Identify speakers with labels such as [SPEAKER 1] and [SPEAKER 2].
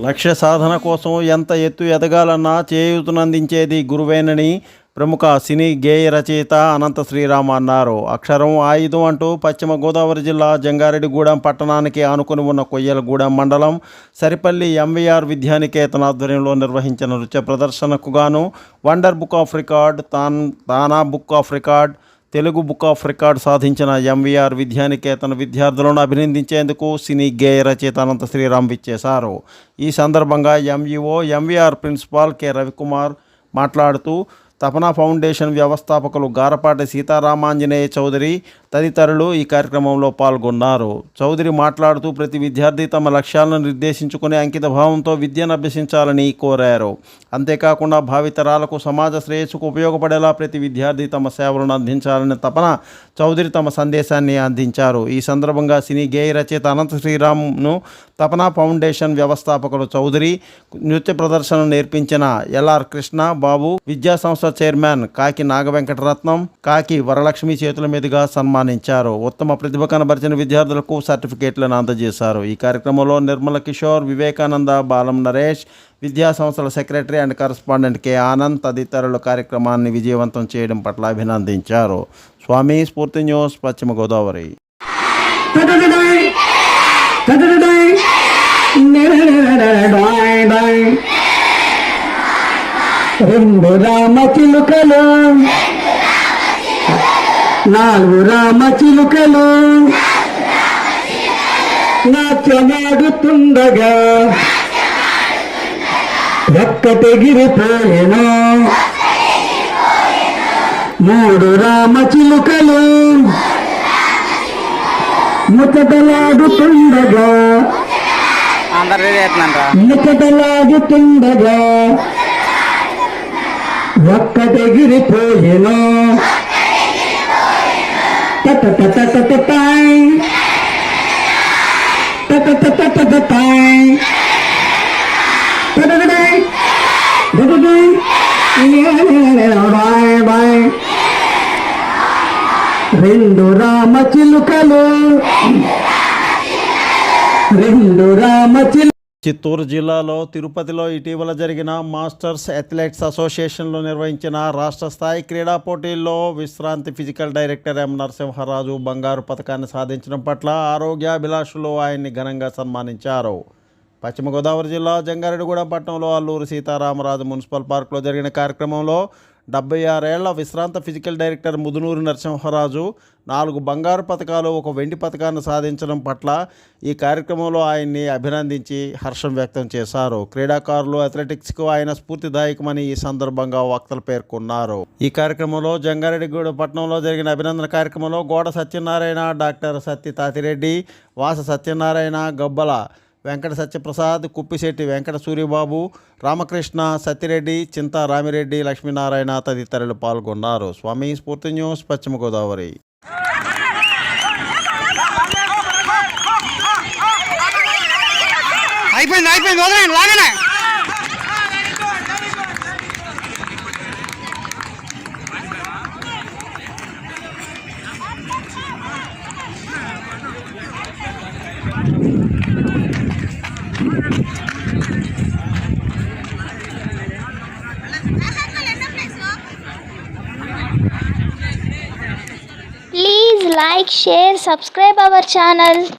[SPEAKER 1] లక్ష్య సాధన కోసం ఎంత ఎత్తు ఎదగాలన్నా చేయూతనందించేది గురువేనని ప్రముఖ సినీ గేయ రచయిత అనంత శ్రీరామ్ అన్నారు. అక్షరం ఆయుధం అంటూ పశ్చిమ గోదావరి జిల్లా జంగారెడ్డిగూడెం పట్టణానికి ఆనుకుని ఉన్న కొయ్యలగూడెం మండలం సరిపల్లి ఎంవీఆర్ విద్యానికేతన్ ఆధ్వర్యంలో నిర్వహించిన నృత్య ప్రదర్శనకు గాను wonder book of record, TANA book of record, Telugu book of record సాధించిన ఎంవీఆర్ విద్యానికేతన్ విద్యార్థులను అభినందించేందుకు సినీ గేయ రచయిత అనంత శ్రీరామ్ విచ్చేశారు. ఈ సందర్భంగా MEO MVR principal K Ravikumar మాట్లాడుతూ తపనా ఫౌండేషన్ వ్యవస్థాపకులు గారపాటి సీతారామాంజనేయ చౌదరి తదితరులు ఈ కార్యక్రమంలో పాల్గొన్నారు. చౌదరి మాట్లాడుతూ ప్రతి విద్యార్థి తమ లక్ష్యాలను నిర్దేశించుకుని అంకిత భావంతో విద్యను అభ్యసించాలని కోరారు. అంతేకాకుండా భావితరాలకు సమాజ శ్రేయస్సుకు ఉపయోగపడేలా ప్రతి విద్యార్థి తమ సేవలను అందించాలని తపన చౌదరి తమ సందేశాన్ని అందించారు. ఈ సందర్భంగా సినీ గేయ రచయిత అనంత శ్రీరామ్ను తపనా ఫౌండేషన్ వ్యవస్థాపకులు చౌదరి, నృత్య ప్రదర్శన నేర్పించిన ఎల్ఆర్ కృష్ణ బాబు, విద్యా సంస్థ చైర్మన్ కాకి నాగవెంకటరత్నం, కాకి వరలక్ష్మి చేతుల మీదుగా సన్మానించారు. ఉత్తమ ప్రతిభ కనబరిచిన విద్యార్థులకు సర్టిఫికేట్లను అందజేశారు. ఈ కార్యక్రమంలో నిర్మల కిషోర్, వివేకానంద, బాలం నరేష్, విద్యా సంస్థల secretary and correspondent K Anand తదితరులు కార్యక్రమాన్ని విజయవంతం చేయడం పట్ల అభినందించారు. స్వామి స్ఫూర్తి న్యూస్, పశ్చిమ గోదావరి.
[SPEAKER 2] రెండు రామ చిలుకలు, నాలుగు రామ చిలుకలు నాట్యమాడుతుండగా ఒక్కటెగిరిపోయెను. మూడు రామ చిలుకలు ముచ్చటలాడుతుండగా ముచ్చటలాడుతుండగా ఒక్కటెగిరిపోయెను. టటటటటటటాయ్ టటటటటటాయ్ టటటటాయ్ టటటటాయ్ బాయ్ బాయ్. రెండు రామ చిలుకలు, రెండు రామ చిలుకలు.
[SPEAKER 1] చిత్తూరు జిల్లాలో తిరుపతిలో ఇటీవల జరిగిన మాస్టర్స్ అథ్లెట్స్ అసోసియేషన్లో నిర్వహించిన రాష్ట్ర స్థాయి క్రీడా పోటీల్లో విశ్రాంతి ఫిజికల్ డైరెక్టర్ ఎం నరసింహరాజు బంగారు పతకాన్ని సాధించడం పట్ల ఆరోగ్యాభిలాషులు ఆయన్ని ఘనంగా సన్మానించారు. పశ్చిమ గోదావరి జిల్లా జంగారెడ్డిగూడెం పట్టణంలో అల్లూరి సీతారామరాజు మున్సిపల్ పార్కులో జరిగిన కార్యక్రమంలో 76 ఏళ్ల విశ్రాంత ఫిజికల్ డైరెక్టర్ ముదునూరి నరసింహరాజు 4 బంగారు పతకాలు, 1 వెండి పతకాన్ని సాధించడం పట్ల ఈ కార్యక్రమంలో ఆయన్ని అభినందించి హర్షం వ్యక్తం చేశారు. క్రీడాకారులు, అథ్లెటిక్స్కు ఆయన స్ఫూర్తిదాయకమని ఈ సందర్భంగా వక్తలు పేర్కొన్నారు. ఈ కార్యక్రమంలో జంగారెడ్డిగూడెం పట్టణంలో జరిగిన అభినందన కార్యక్రమంలో గోడ సత్యనారాయణ, డాక్టర్ సత్తి తాతిరెడ్డి, వాస సత్యనారాయణ, గబ్బల వెంకట సత్యప్రసాద్, కుప్పిశెట్టి వెంకట సూర్యబాబు, రామకృష్ణ, సత్తిరెడ్డి, చింతా రామిరెడ్డి, లక్ష్మీనారాయణ తదితరులు పాల్గొన్నారు. స్వామి స్ఫూర్తి న్యూస్, పశ్చిమ Godavari.
[SPEAKER 3] Please like, share, subscribe our channel.